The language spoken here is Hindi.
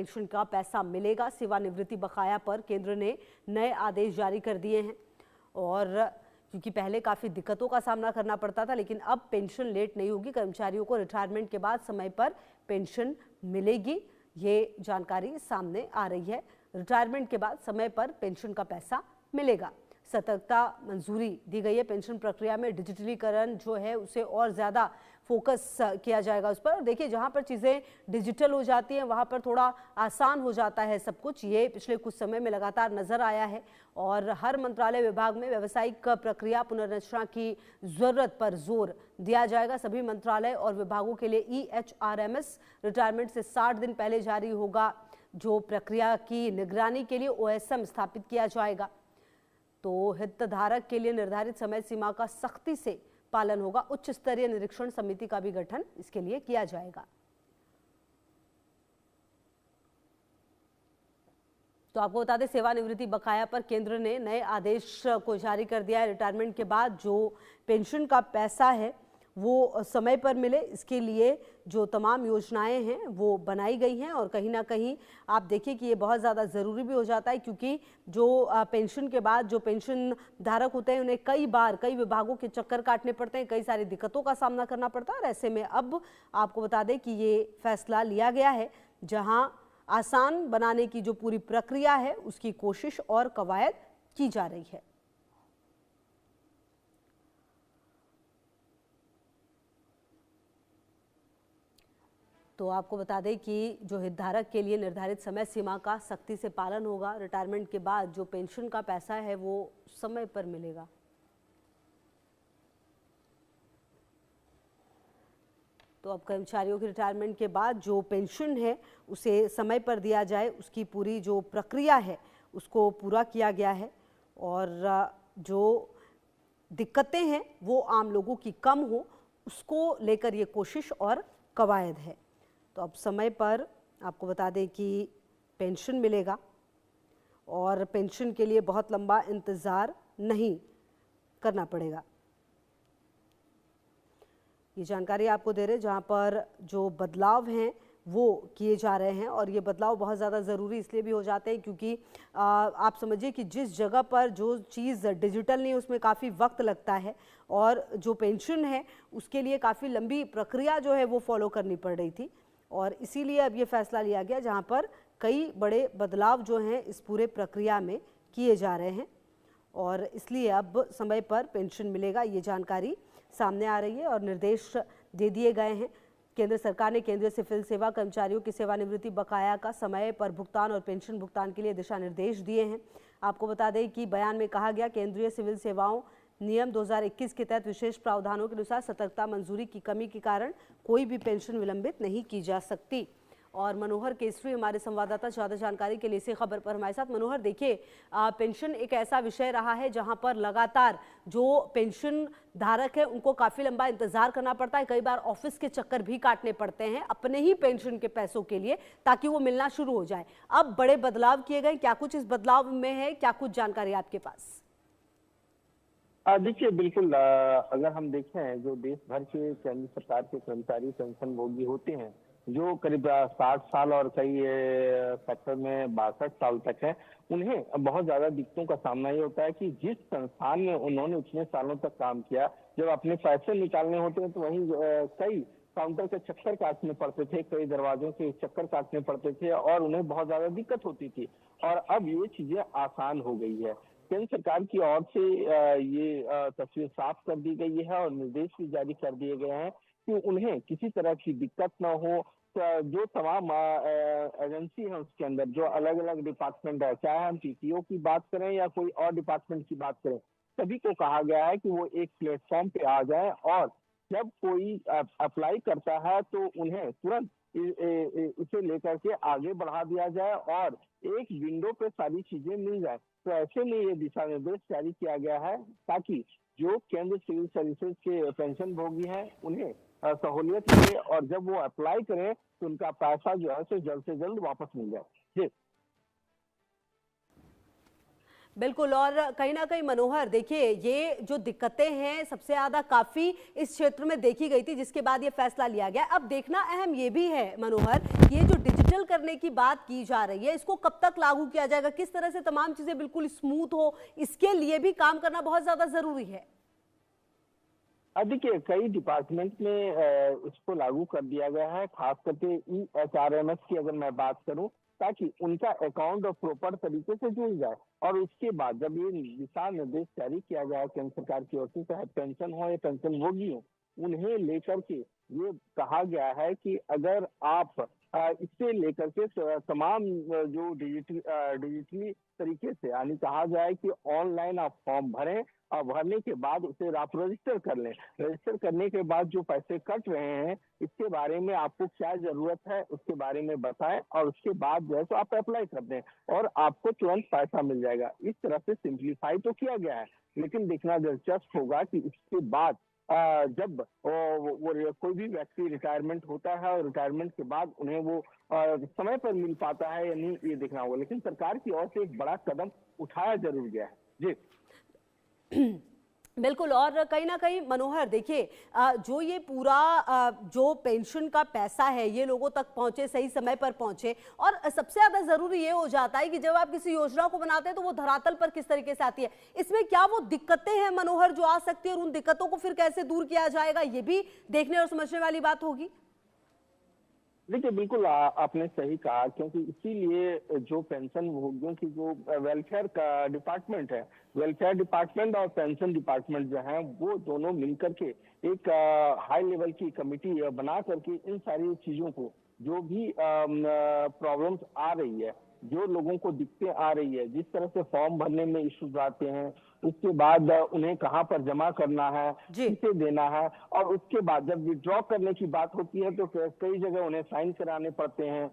पेंशन का पैसा मिलेगा। सेवानिवृत्ति बकाया पर केंद्र ने नए आदेश जारी कर दिए हैं और क्योंकि पहले काफ़ी दिक्कतों का सामना करना पड़ता था, लेकिन अब पेंशन लेट नहीं होगी। कर्मचारियों को रिटायरमेंट के बाद समय पर पेंशन मिलेगी, ये जानकारी सामने आ रही है। रिटायरमेंट के बाद समय पर पेंशन का पैसा मिलेगा। सतर्कता मंजूरी दी गई है। पेंशन प्रक्रिया में डिजिटलीकरण जो है उसे और ज़्यादा फोकस किया जाएगा उस पर। देखिए, जहां पर चीज़ें डिजिटल हो जाती हैं वहां पर थोड़ा आसान हो जाता है सब कुछ। ये पिछले कुछ समय में लगातार नजर आया है और हर मंत्रालय विभाग में व्यावसायिक प्रक्रिया पुनर्रचना की जरूरत पर जोर दिया जाएगा। सभी मंत्रालय और विभागों के लिए EHRMS रिटायरमेंट से 60 दिन पहले जारी होगा। जो प्रक्रिया की निगरानी के लिए OSM स्थापित किया जाएगा। तो हितधारक के लिए निर्धारित समय सीमा का सख्ती से पालन होगा। उच्च स्तरीय निरीक्षण समिति का भी गठन इसके लिए किया जाएगा। तो आपको बता दें, सेवानिवृत्ति बकाया पर केंद्र ने नए आदेश को जारी कर दिया है। रिटायरमेंट के बाद जो पेंशन का पैसा है वो समय पर मिले, इसके लिए जो तमाम योजनाएं हैं वो बनाई गई हैं और कहीं ना कहीं आप देखिए कि ये बहुत ज़्यादा ज़रूरी भी हो जाता है, क्योंकि जो पेंशन के बाद जो पेंशन धारक होते हैं उन्हें कई बार कई विभागों के चक्कर काटने पड़ते हैं, कई सारी दिक्कतों का सामना करना पड़ता है। और ऐसे में अब आपको बता दें कि ये फैसला लिया गया है, जहाँ आसान बनाने की जो पूरी प्रक्रिया है उसकी कोशिश और कवायद की जा रही है। तो आपको बता दें कि जो हितधारक के लिए निर्धारित समय सीमा का सख्ती से पालन होगा। रिटायरमेंट के बाद जो पेंशन का पैसा है वो समय पर मिलेगा। तो अब कर्मचारियों की रिटायरमेंट के बाद जो पेंशन है उसे समय पर दिया जाए, उसकी पूरी जो प्रक्रिया है उसको पूरा किया गया है और जो दिक्कतें हैं वो आम लोगों की कम हो, उसको लेकर ये कोशिश और कवायद है। तो अब समय पर आपको बता दें कि पेंशन मिलेगा और पेंशन के लिए बहुत लंबा इंतज़ार नहीं करना पड़ेगा। ये जानकारी आपको दे रहे हैं जहाँ पर जो बदलाव हैं वो किए जा रहे हैं और ये बदलाव बहुत ज़्यादा ज़रूरी इसलिए भी हो जाते हैं क्योंकि आप समझिए कि जिस जगह पर जो चीज़ डिजिटल नहीं उसमें काफ़ी वक्त लगता है और जो पेंशन है उसके लिए काफ़ी लंबी प्रक्रिया जो है वो फॉलो करनी पड़ रही थी और इसीलिए अब ये फैसला लिया गया जहाँ पर कई बड़े बदलाव जो हैं इस पूरे प्रक्रिया में किए जा रहे हैं और इसलिए अब समय पर पेंशन मिलेगा। ये जानकारी सामने आ रही है और निर्देश दे दिए गए हैं। केंद्र सरकार ने केंद्रीय सिविल सेवा कर्मचारियों की सेवानिवृत्ति बकाया का समय पर भुगतान और पेंशन भुगतान के लिए दिशा निर्देश दिए हैं। आपको बता दें कि बयान में कहा गया, केंद्रीय सिविल सेवाओं नियम 2021 के तहत विशेष प्रावधानों के अनुसार सतर्कता मंजूरी की कमी के कारण कोई भी पेंशन विलंबित नहीं की जा सकती। और मनोहर केसरी हमारे संवाददाता ज़्यादा जानकारी के लिए इसी खबर पर हमारे साथ। मनोहर, देखिए, पेंशन एक ऐसा विषय रहा है जहां पर लगातार जो पेंशन धारक है उनको काफ़ी लंबा इंतजार करना पड़ता है, कई बार ऑफिस के चक्कर भी काटने पड़ते हैं अपने ही पेंशन के पैसों के लिए ताकि वो मिलना शुरू हो जाए। अब बड़े बदलाव किए गए, क्या कुछ इस बदलाव में है, क्या कुछ जानकारी आपके पास? देखिए, बिल्कुल, अगर हम देखें जो देश भर के केंद्र सरकार के कर्मचारी पेंशन भोगी होते हैं जो करीब 60 साल और कई सेक्टर में 62 साल तक है, उन्हें बहुत ज्यादा दिक्कतों का सामना ये होता है कि जिस संस्थान में उन्होंने इतने सालों तक काम किया, जब अपने पैसे निकालने होते हैं तो वहीं कई काउंटर के चक्कर काटने पड़ते थे, कई दरवाजों के चक्कर काटने पड़ते थे और उन्हें बहुत ज्यादा दिक्कत होती थी। और अब ये चीजें आसान हो गई है। केंद्र सरकार की ओर से ये तस्वीर साफ कर दी गई है और निर्देश भी जारी कर दिए गए हैं कि उन्हें किसी तरह की दिक्कत न हो। तो जो तमाम एजेंसी है उसके अंदर जो अलग अलग डिपार्टमेंट है, चाहे हम TTO की बात करें या कोई और डिपार्टमेंट की बात करें, सभी को कहा गया है कि वो एक प्लेटफॉर्म पे आ जाए और जब कोई अप्लाई करता है तो उन्हें तुरंत इसे लेकर के आगे बढ़ा दिया जाए और एक विंडो पे सारी चीजें मिल जाए। तो ऐसे में ये दिशा निर्देश जारी किया गया है ताकि जो केंद्र सिविल सर्विसेज के पेंशन भोगी हैं उन्हें सहूलियत मिले और जब वो अप्लाई करें तो उनका पैसा जो है से जल्द वापस मिल जाए। जी बिल्कुल। और कहीं ना कहीं मनोहर, देखिए, ये जो दिक्कतें हैं सबसे ज़्यादा काफ़ी इस क्षेत्र में देखी गई थी जिसके बाद ये फैसला लिया गया। अब देखना अहम ये भी है मनोहर, ये जो डिजिटल डिजिटल करने की बात की जा रही है, इसको कब तक लागू किया जाएगा, किस तरह से तमाम चीजें बिल्कुल स्मूथ हो, इसके लिए भी काम करना बहुत ज्यादा जरूरी है। देखिए, कई डिपार्टमेंट में इसको लागू कर दिया गया है, खास करके EHRMS की अगर मैं बात करूं, ताकि उनका अकाउंट और प्रॉपर तरीके से जुड़ जाए। और उसके बाद जब ये दिशा निर्देश जारी किया गया है केंद्र सरकार की ओर से, चाहे पेंशन हो या पेंशन भोगी हो, उन्हें लेकर के ये कहा गया है कि अगर आप इससे लेकर के तमाम जो डिजिटली तरीके से, यानी कहा जाए कि ऑनलाइन आप फॉर्म भरें और भरने के बाद उसे आप रजिस्टर कर लें। रजिस्टर करने के बाद जो पैसे कट रहे हैं, इसके बारे में आपको क्या जरूरत है उसके बारे में बताएं, और उसके बाद जो है तो आप अप्लाई कर दें और आपको तुरंत पैसा मिल जाएगा। इस तरह से सिंप्लीफाई तो किया गया है, लेकिन देखना दिलचस्प होगा कि इसके बाद जब कोई भी व्यक्ति रिटायरमेंट होता है और रिटायरमेंट के बाद उन्हें वो समय पर मिल पाता है या नहीं, ये देखना होगा। लेकिन सरकार की ओर से एक बड़ा कदम उठाया जरूर गया है। जी बिल्कुल। और कहीं ना कहीं मनोहर देखिए, जो ये पूरा जो पेंशन का पैसा है ये लोगों तक पहुंचे, सही समय पर पहुंचे, और सबसे ज्यादा जरूरी ये हो जाता है कि जब आप किसी योजना को बनाते हैं तो वो धरातल पर किस तरीके से आती है। इसमें क्या वो दिक्कतें हैं मनोहर जो आ सकती है, और उन दिक्कतों को फिर कैसे दूर किया जाएगा, ये भी देखने और समझने वाली बात होगी। देखिए, बिल्कुल आपने सही कहा, क्योंकि इसीलिए जो पेंशन भोगियों की जो वेलफेयर का डिपार्टमेंट है, वेलफेयर डिपार्टमेंट और पेंशन डिपार्टमेंट जो है, वो दोनों मिलकर के एक हाई लेवल की कमिटी बना करके इन सारी चीजों को, जो भी प्रॉब्लम्स आ रही है, जो लोगों को दिक्कतें आ रही है, जिस तरह से फॉर्म भरने में इश्यूज आते हैं, उसके बाद उन्हें कहाँ पर जमा करना है, किसे देना है, और उसके बाद जब विड्रॉ करने की बात होती है तो कई जगह उन्हें साइन कराने पड़ते हैं,